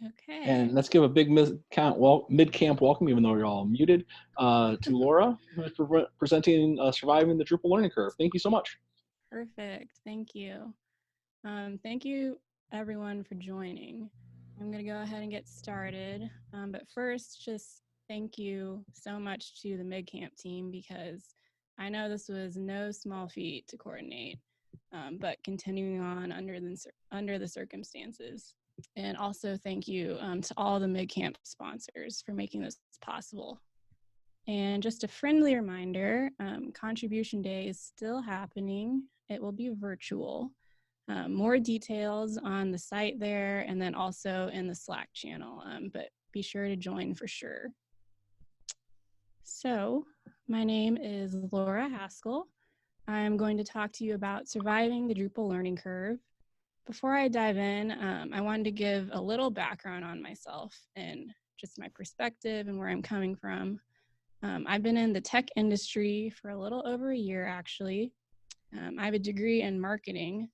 Okay. And let's give a big mid-camp welcome, even though you're all muted, to Laura for presenting Surviving the Drupal Learning Curve. Thank you so much. Perfect. Thank you. Thank you, everyone, for joining. I'm going to go ahead and get started. But first, just thank you so much to the MidCamp team, because I know this was no small feat to coordinate, but continuing on under the circumstances. And also thank you to all the MidCamp sponsors for making this possible. And just a friendly reminder, Contribution Day is still happening. It will be virtual. More details on the site there, and then also in the Slack channel, but be sure to join for sure. So my name is Laura Haskell. I'm going to talk to you about surviving the Drupal learning curve. Before I dive in, I wanted to give a little background on myself and just my perspective and where I'm coming from. I've been in the tech industry for a little over a year, actually. I have a degree in marketing,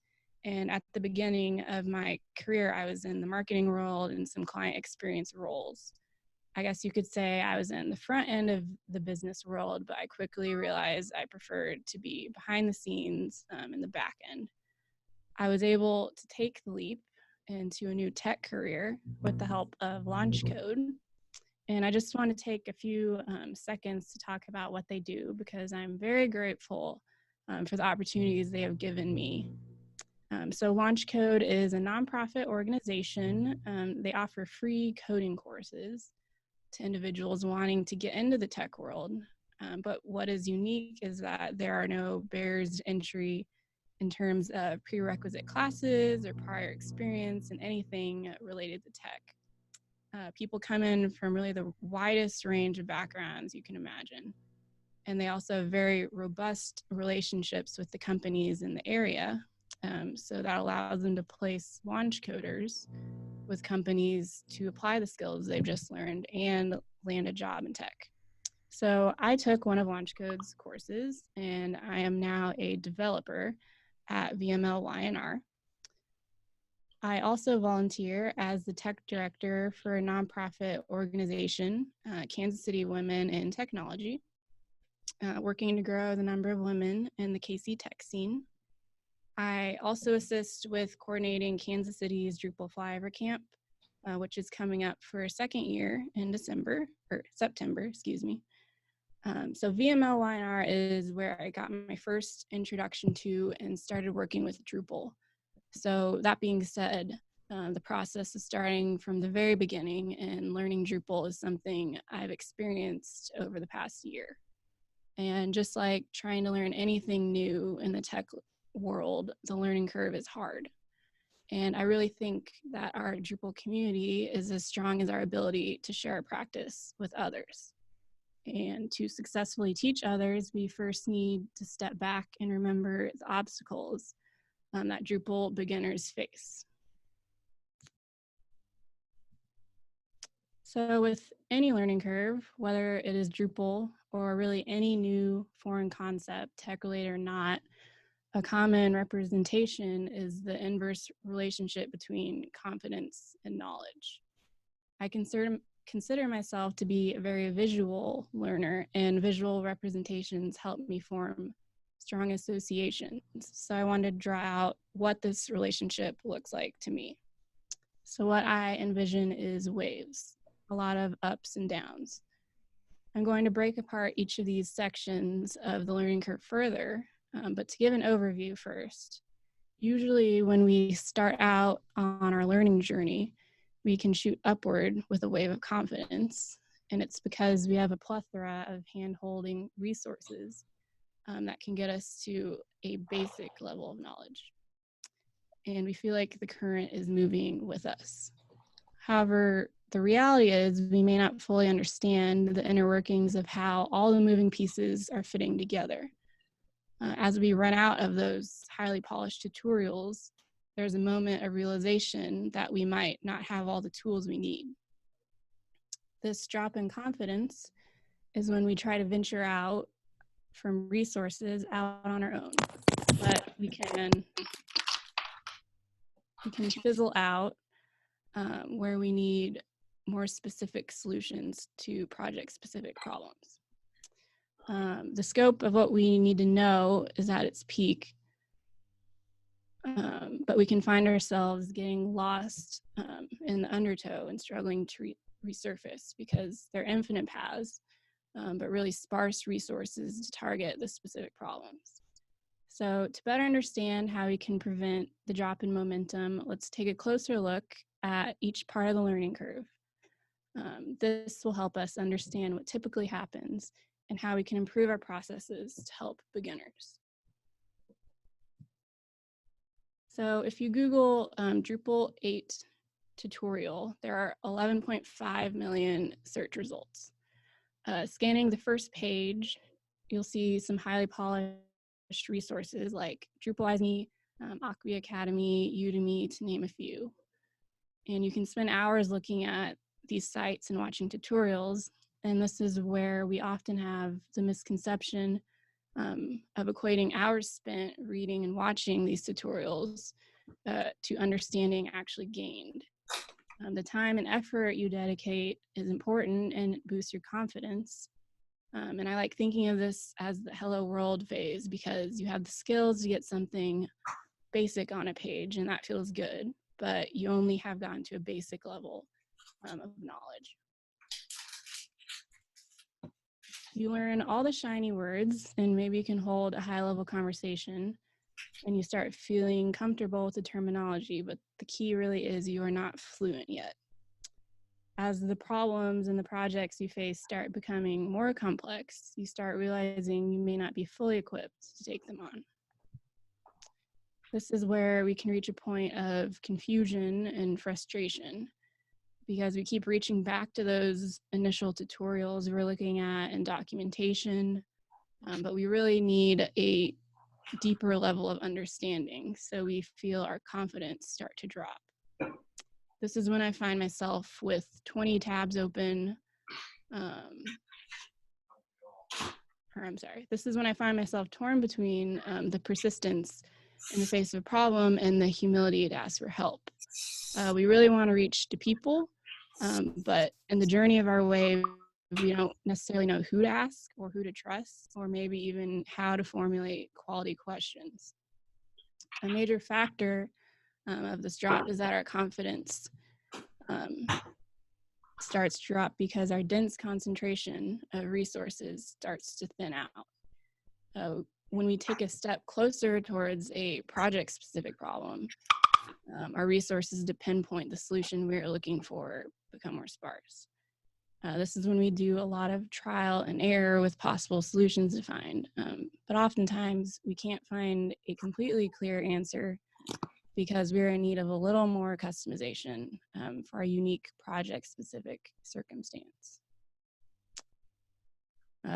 and at the beginning of my career, I was in the marketing world and some client experience roles. I guess you could say I was in the front end of the business world, but I quickly realized I preferred to be behind the scenes in the back end. I was able to take the leap into a new tech career with the help of LaunchCode. And I just want to take a few seconds to talk about what they do, because I'm very grateful for the opportunities they have given me. So LaunchCode is a nonprofit organization. They offer free coding courses to individuals wanting to get into the tech world. But what is unique is that there are no barriers to entry in terms of prerequisite classes or prior experience in anything related to tech. People come in from really the widest range of backgrounds you can imagine. And they also have very robust relationships with the companies in the area. So that allows them to place launch coders with companies to apply the skills they've just learned and land a job in tech. So I took one of LaunchCode's courses, and I am now a developer at VML Y&R. I also volunteer as the tech director for a nonprofit organization, Kansas City Women in Technology, working to grow the number of women in the KC tech scene. I also assist with coordinating Kansas City's Drupal Flyover Camp, which is coming up for a second year in September, excuse me. So VML Y&R is where I got my first introduction to and started working with Drupal. So that being said, the process of starting from the very beginning and learning Drupal is something I've experienced over the past year. And just like trying to learn anything new in the tech world, the learning curve is hard. And I really think that our Drupal community is as strong as our ability to share our practice with others. And to successfully teach others, we first need to step back and remember the obstacles that Drupal beginners face. So with any learning curve, whether it is Drupal or really any new foreign concept, tech-related or not, a common representation is the inverse relationship between confidence and knowledge. I consider myself to be a very visual learner, and visual representations help me form strong associations. So I wanted to draw out what this relationship looks like to me. So what I envision is waves, a lot of ups and downs. I'm going to break apart each of these sections of the learning curve further, but to give an overview first, usually when we start out on our learning journey, we can shoot upward with a wave of confidence, and it's because we have a plethora of hand-holding resources that can get us to a basic level of knowledge. And we feel like the current is moving with us. However, the reality is we may not fully understand the inner workings of how all the moving pieces are fitting together. As we run out of those highly polished tutorials, there's a moment of realization that we might not have all the tools we need. This drop in confidence is when we try to venture out from resources out on our own, but we can fizzle out where we need more specific solutions to project-specific problems. The scope of what we need to know is at its peak, but we can find ourselves getting lost in the undertow and struggling to resurface because there are infinite paths, but really sparse resources to target the specific problems. So to better understand how we can prevent the drop in momentum, let's take a closer look at each part of the learning curve. This will help us understand what typically happens and how we can improve our processes to help beginners. So if you Google Drupal 8 tutorial, there are 11.5 million search results. Scanning the first page, you'll see some highly polished resources like Drupalize Me, Acquia Academy, Udemy, to name a few. And you can spend hours looking at these sites and watching tutorials. And this is where we often have the misconception of equating hours spent reading and watching these tutorials to understanding actually gained. The time and effort you dedicate is important and it boosts your confidence. And I like thinking of this as the hello world phase because you have the skills to get something basic on a page and that feels good, but you only have gotten to a basic level of knowledge. You learn all the shiny words and maybe you can hold a high level conversation and you start feeling comfortable with the terminology, but the key really is you are not fluent yet. As the problems and the projects you face start becoming more complex, you start realizing you may not be fully equipped to take them on. This is where we can reach a point of confusion and frustration because we keep reaching back to those initial tutorials we're looking at and documentation, but we really need a deeper level of understanding so we feel our confidence start to drop. This is when I find myself with 20 tabs open. This is when I find myself torn between the persistence in the face of a problem and the humility to ask for help. We really want to reach to people, but in the journey of our way, we don't necessarily know who to ask or who to trust, or maybe even how to formulate quality questions. A major factor of this drop is that our confidence starts to drop because our dense concentration of resources starts to thin out. When we take a step closer towards a project-specific problem, our resources to pinpoint the solution we're looking for become more sparse. This is when we do a lot of trial and error with possible solutions defined, but oftentimes we can't find a completely clear answer because we're in need of a little more customization for our unique project-specific circumstance.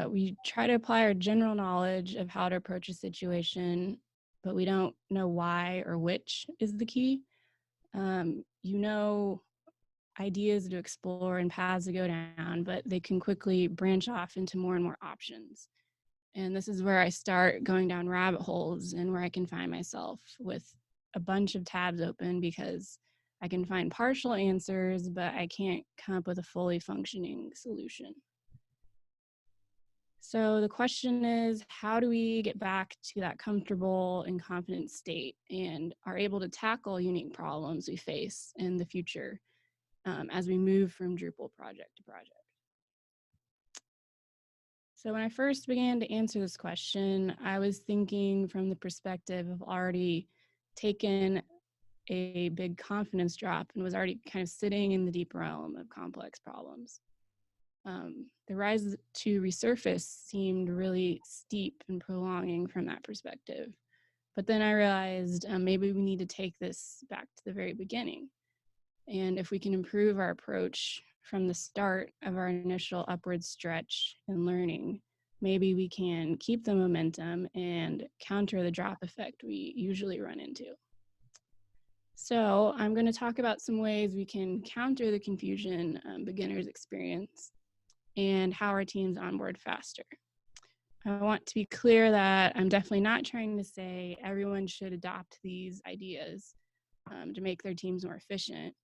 We try to apply our general knowledge of how to approach a situation, but we don't know why or which is the key. You know ideas to explore and paths to go down, but they can quickly branch off into more and more options. And this is where I start going down rabbit holes and where I can find myself with a bunch of tabs open because I can find partial answers, but I can't come up with a fully functioning solution. So the question is, how do we get back to that comfortable and confident state and are able to tackle unique problems we face in the future as we move from Drupal project to project? So when I first began to answer this question, I was thinking from the perspective of already taken a big confidence drop and was already kind of sitting in the deep realm of complex problems. The rise to resurface seemed really steep and prolonging from that perspective. But then I realized maybe we need to take this back to the very beginning. And if we can improve our approach from the start of our initial upward stretch and learning, maybe we can keep the momentum and counter the drop effect we usually run into. So I'm going to talk about some ways we can counter the confusion beginners experience and how our teams onboard faster. I want to be clear that I'm definitely not trying to say everyone should adopt these ideas to make their teams more efficient.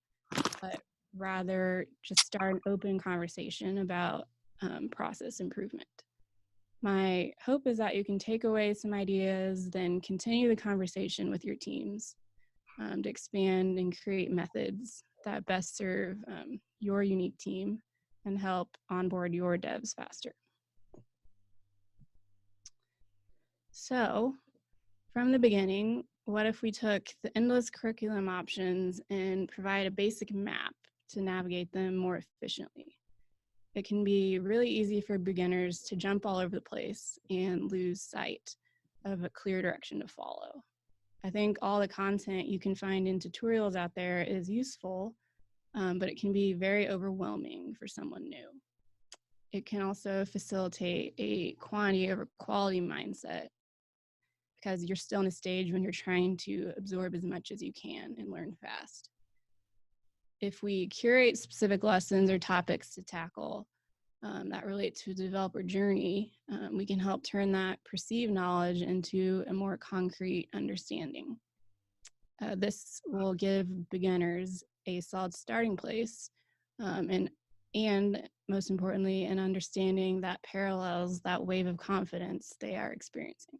but rather just start an open conversation about process improvement. My hope is that you can take away some ideas, then continue the conversation with your teams to expand and create methods that best serve your unique team and help onboard your devs faster. So, from the beginning, what if we took the endless curriculum options and provide a basic map to navigate them more efficiently? It can be really easy for beginners to jump all over the place and lose sight of a clear direction to follow. I think all the content you can find in tutorials out there is useful, but it can be very overwhelming for someone new. It can also facilitate a quantity over quality mindset because you're still in a stage when you're trying to absorb as much as you can and learn fast. If we curate specific lessons or topics to tackle that relate to the developer journey, we can help turn that perceived knowledge into a more concrete understanding. This will give beginners a solid starting place and most importantly, an understanding that parallels that wave of confidence they are experiencing.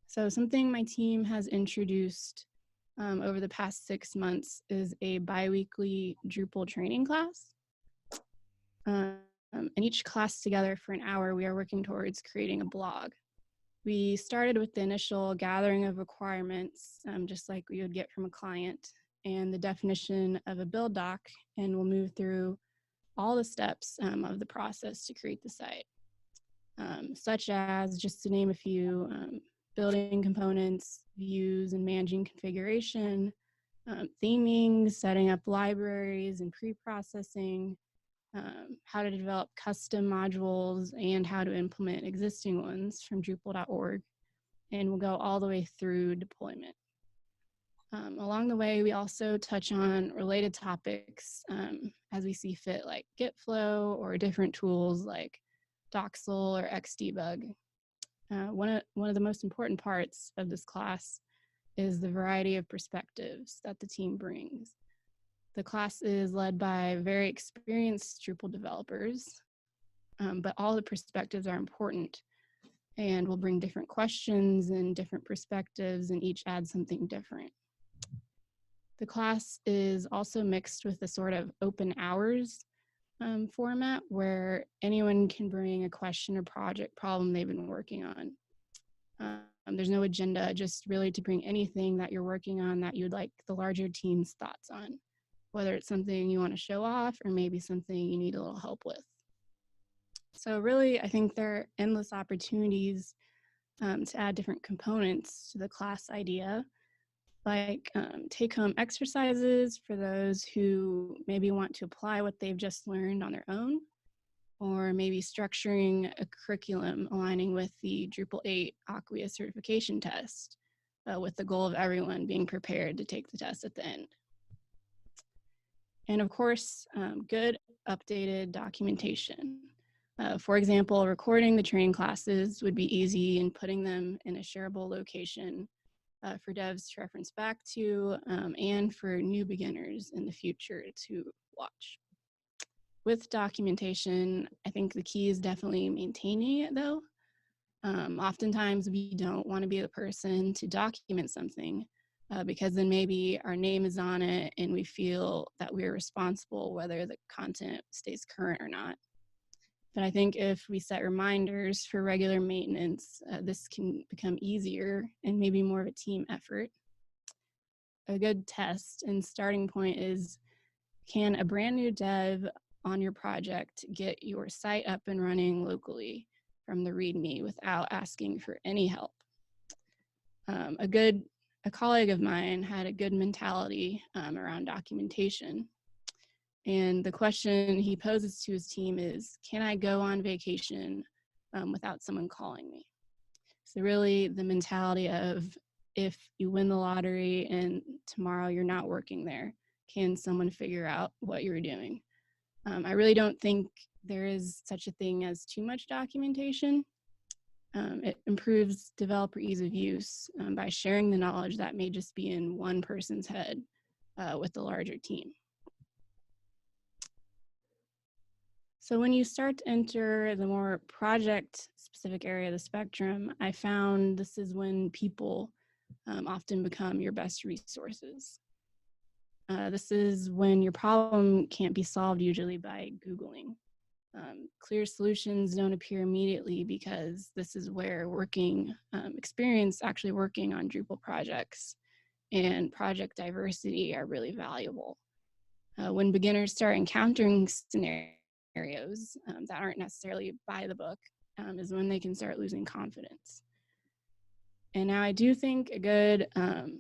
So something my team has introduced over the past 6 months is a bi-weekly Drupal training class. In each class together for an hour, we are working towards creating a blog. We started with the initial gathering of requirements, just like we would get from a client, and the definition of a build doc, and we'll move through all the steps of the process to create the site, such as, just to name a few, building components, views, and managing configuration, theming, setting up libraries and pre-processing, how to develop custom modules, and how to implement existing ones from Drupal.org. And we'll go all the way through deployment. Along the way, we also touch on related topics as we see fit, like Git flow or different tools like Doxel or Xdebug. One of the most important parts of this class is the variety of perspectives that the team brings. The class is led by very experienced Drupal developers, but all the perspectives are important and will bring different questions and different perspectives, and each add something different. The class is also mixed with a sort of open hours format where anyone can bring a question or project problem they've been working on. There's no agenda, just really to bring anything that you're working on that you'd like the larger team's thoughts on, whether it's something you want to show off or maybe something you need a little help with. So really, I think there are endless opportunities to add different components to the class idea, like take-home exercises for those who maybe want to apply what they've just learned on their own, or maybe structuring a curriculum aligning with the Drupal 8 Acquia certification test, with the goal of everyone being prepared to take the test at the end. And of course, good updated documentation. For example, recording the training classes would be easy, and putting them in a shareable location for devs to reference back to, and for new beginners in the future to watch. With documentation, I think the key is definitely maintaining it though. Oftentimes we don't want to be the person to document something because then maybe our name is on it and we feel that we're responsible whether the content stays current or not. But I think if we set reminders for regular maintenance, this can become easier and maybe more of a team effort. A good test and starting point is, can a brand new dev on your project get your site up and running locally from the README without asking for any help? A colleague of mine had a good mentality around documentation. And the question he poses to his team is, can I go on vacation without someone calling me? So really the mentality of, if you win the lottery and tomorrow you're not working there, can someone figure out what you're doing? I really don't think there is such a thing as too much documentation. It improves developer ease of use by sharing the knowledge that may just be in one person's head with the larger team. So when you start to enter the more project-specific area of the spectrum, I found this is when people often become your best resources. This is when your problem can't be solved usually by Googling. Clear solutions don't appear immediately because this is where experience actually working on Drupal projects and project diversity are really valuable. When beginners start encountering scenarios that aren't necessarily by the book, is when they can start losing confidence. And now I do think a good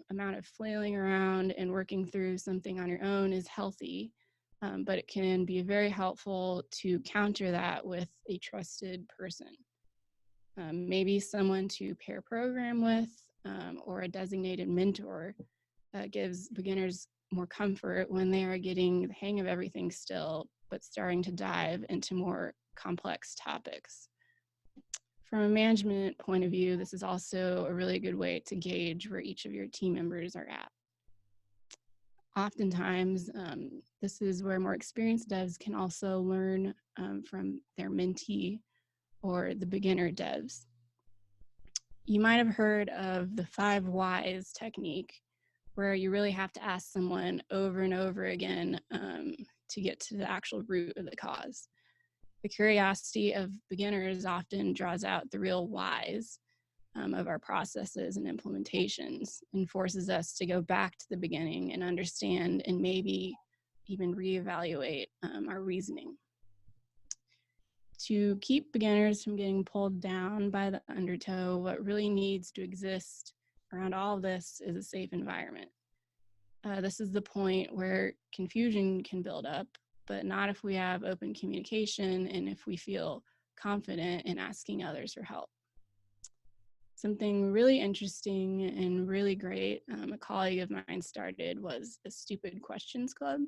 amount of flailing around and working through something on your own is healthy, but it can be very helpful to counter that with a trusted person. Maybe someone to pair program with or a designated mentor gives beginners more comfort when they are getting the hang of everything still, but starting to dive into more complex topics. From a management point of view, this is also a really good way to gauge where each of your team members are at. Oftentimes, this is where more experienced devs can also learn from their mentee or the beginner devs. You might have heard of the 5 whys technique, where you really have to ask someone over and over again to get to the actual root of the cause. The curiosity of beginners often draws out the real whys of our processes and implementations and forces us to go back to the beginning and understand and maybe even reevaluate our reasoning. To keep beginners from getting pulled down by the undertow, what really needs to exist around all of this is a safe environment. This is the point where confusion can build up, but not if we have open communication and if we feel confident in asking others for help. Something really interesting and really great a colleague of mine started was a stupid questions club.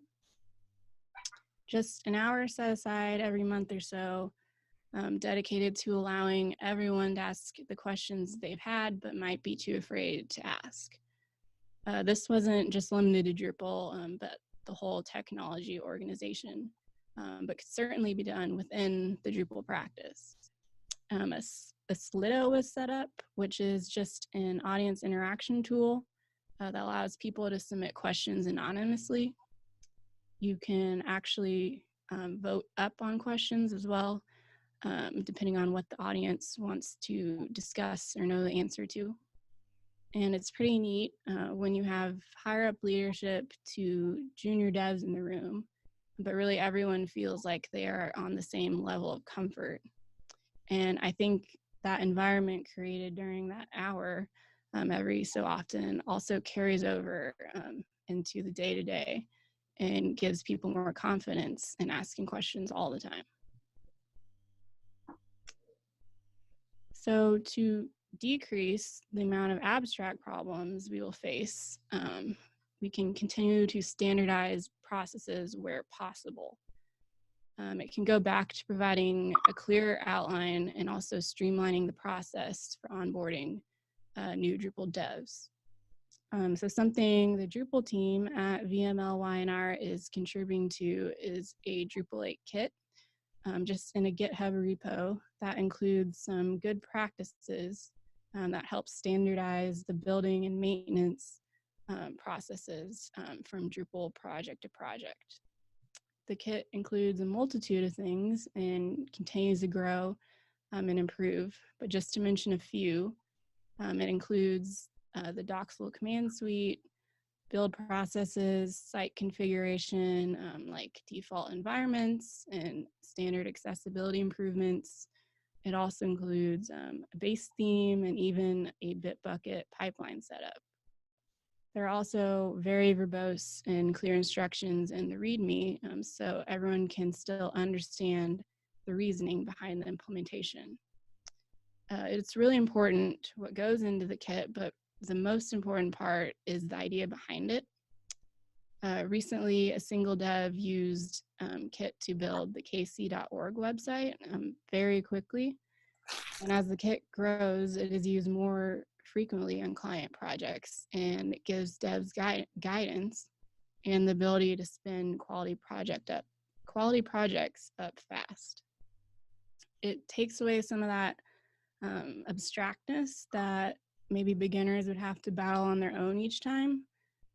Just an hour set aside every month or so, dedicated to allowing everyone to ask the questions they've had but might be too afraid to ask. This wasn't just limited to Drupal, but the whole technology organization, but could certainly be done within the Drupal practice. A Slido was set up, which is just an audience interaction tool that allows people to submit questions anonymously. You can actually vote up on questions as well, depending on what the audience wants to discuss or know the answer to. And it's pretty neat when you have higher up leadership to junior devs in the room, but really everyone feels like they are on the same level of comfort. And I think that environment created during that hour every so often also carries over into the day-to-day and gives people more confidence in asking questions all the time. So to decrease the amount of abstract problems we will face, we can continue to standardize processes where possible. It can go back to providing a clear outline and also streamlining the process for onboarding new Drupal devs. So something the Drupal team at VMLY&R is contributing to is a Drupal 8 kit, just in a GitHub repo that includes some good practices that help standardize the building and maintenance processes from Drupal project to project. The kit includes a multitude of things and continues to grow and improve, but just to mention a few, it includes the Doxel command suite, build processes, site configuration, like default environments and standard accessibility improvements. It also includes a base theme and even a Bitbucket pipeline setup. There are also very verbose and clear instructions in the README, so everyone can still understand the reasoning behind the implementation. It's really important what goes into the kit, but the most important part is the idea behind it. Recently, a single dev used Kit to build the kc.org website very quickly. And as the kit grows, it is used more frequently on client projects, and it gives devs guidance and the ability to spin quality project up quality projects up fast. It takes away some of that abstractness that maybe beginners would have to battle on their own each time,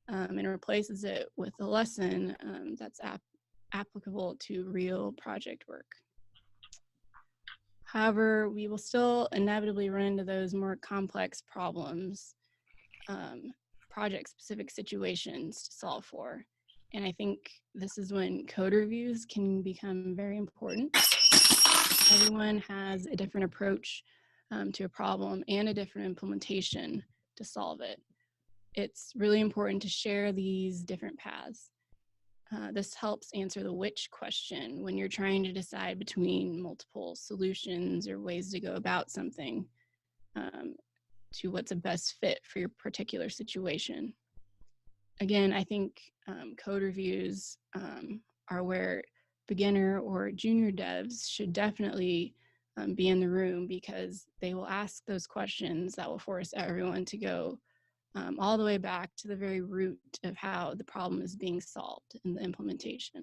and replaces it with a lesson that's applicable to real project work. However, we will still inevitably run into those more complex problems, project-specific situations to solve for. And I think this is when code reviews can become very important. Everyone has a different approach to a problem and a different implementation to solve it. It's really important to share these different paths. This helps answer the which question when you're trying to decide between multiple solutions or ways to go about something, to what's a best fit for your particular situation. Again, I think code reviews are where beginner or junior devs should definitely be in the room, because they will ask those questions that will force everyone to go all the way back to the very root of how the problem is being solved in the implementation.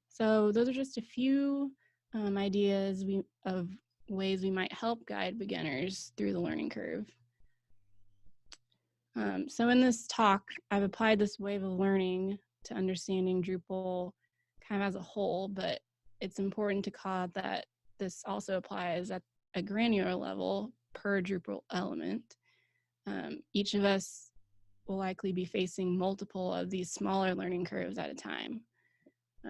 So those are just a few ideas of ways we might help guide beginners through the learning curve. So in this talk, I've applied this wave of learning to understanding Drupal kind of as a whole, but it's important to call out that this also applies at a granular level per Drupal element. Each of us will likely be facing multiple of these smaller learning curves at a time.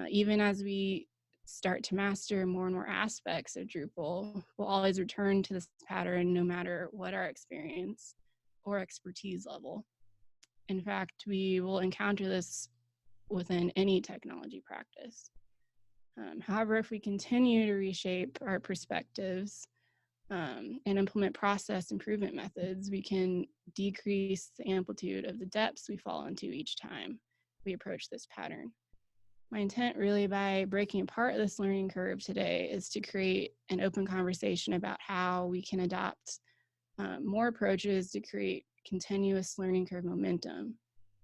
Even as we start to master more and more aspects of Drupal, we'll always return to this pattern no matter what our experience or expertise level. In fact, we will encounter this within any technology practice. However, if we continue to reshape our perspectives and implement process improvement methods, we can decrease the amplitude of the depths we fall into each time we approach this pattern. My intent really by breaking apart this learning curve today is to create an open conversation about how we can adopt more approaches to create continuous learning curve momentum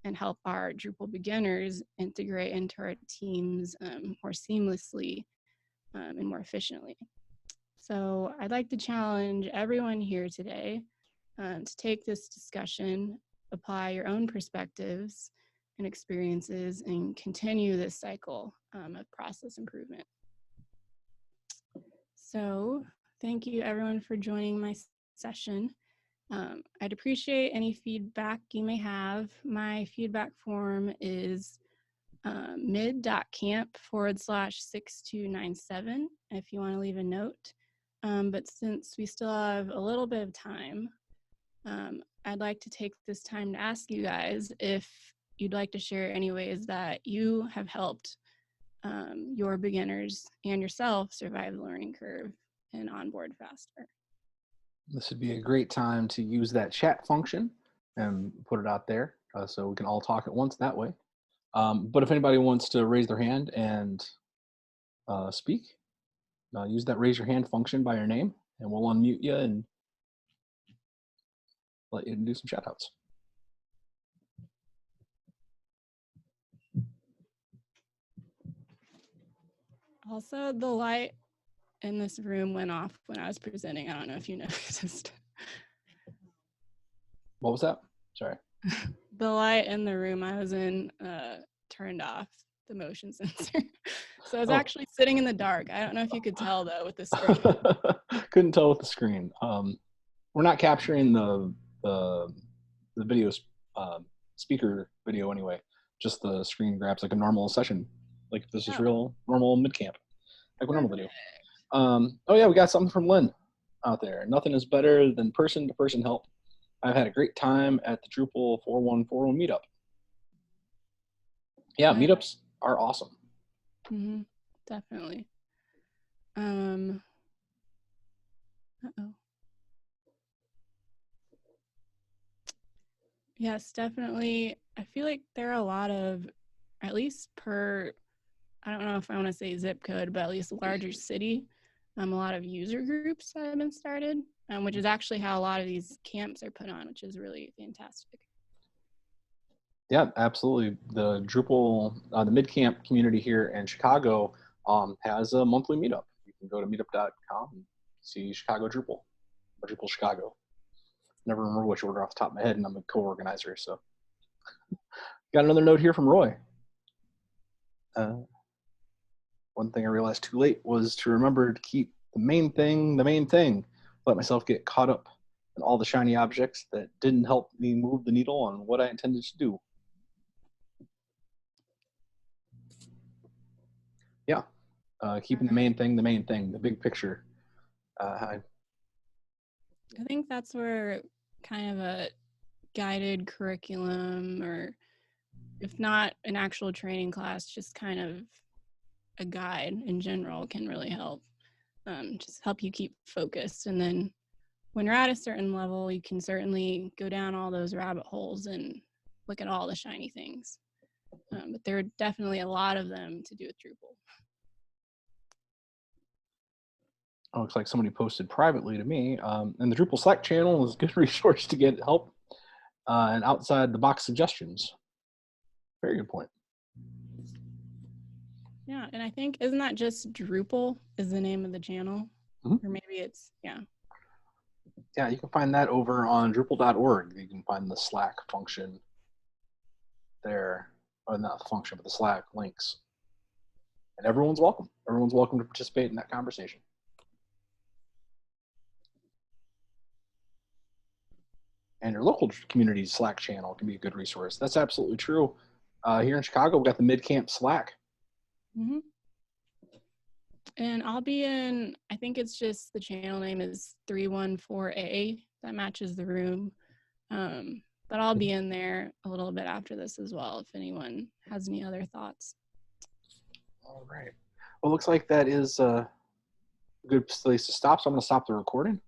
and help our Drupal beginners integrate into our teams more seamlessly and more efficiently. So I'd like to challenge everyone here today to take this discussion, apply your own perspectives and experiences, and continue this cycle of process improvement. So thank you everyone for joining my session. I'd appreciate any feedback you may have. My feedback form is mid.camp/6297 if you want to leave a note. But since we still have a little bit of time, I'd like to take this time to ask you guys if you'd like to share any ways that you have helped your beginners and yourself survive the learning curve and onboard faster. This would be a great time to use that chat function and put it out there so we can all talk at once that way. But if anybody wants to raise their hand and speak, use that raise your hand function by your name, and we'll unmute you and let you do some shout outs. Also, the light in this room went off when I was presenting. I don't know if you noticed. What was that? Sorry. The light in the room I was in turned off the motion sensor. So I was actually sitting in the dark. I don't know if you could tell though with the screen. Couldn't tell with the screen. We're not capturing the video speaker video anyway. Just the screen grabs like a normal session. Like if this is real normal MidCamp, like a normal video. Oh yeah, we got something from Lynn out there. Nothing is better than person-to-person help. I've had a great time at the Drupal 4141 meetup. Yeah, meetups are awesome. Mm-hmm. Definitely. Uh-oh. Yes, definitely. I feel like there are a lot of, at least per, I don't know if I want to say zip code, but at least a larger city, a lot of user groups that have been started, which is actually how a lot of these camps are put on, which is really fantastic. Yeah, absolutely. The Drupal, the MidCamp community here in Chicago has a monthly meetup. You can go to meetup.com and see Chicago Drupal, or Drupal Chicago. Never remember which order off the top of my head, and I'm a co-organizer. So, got another note here from Roy. One thing I realized too late was to remember to keep the main thing the main thing. Let myself get caught up in all the shiny objects that didn't help me move the needle on what I intended to do. Yeah, keeping the main thing, the big picture. I think that's where kind of a guided curriculum, or if not an actual training class, just kind of a guide in general can really help. Just help you keep focused. And then when you're at a certain level, you can certainly go down all those rabbit holes and look at all the shiny things. But there are definitely a lot of them to do with Drupal. Oh, looks like somebody posted privately to me. And the Drupal Slack channel is a good resource to get help and outside the box suggestions. Very good point. Yeah, and I think, isn't that just Drupal is the name of the channel? Mm-hmm. Or maybe it's, yeah. Yeah, you can find that over on Drupal.org. You can find the Slack function there, or not the function, but the Slack links. And everyone's welcome. Everyone's welcome to participate in that conversation. And your local community Slack channel can be a good resource. That's absolutely true. Here in Chicago, we've got the MidCamp Slack. Mm-hmm. And I'll be in, I think it's just the channel name is 314A. That matches the room. But I'll be in there a little bit after this as well, if anyone has any other thoughts. All right. Well, it looks like that is a good place to stop. So I'm going to stop the recording.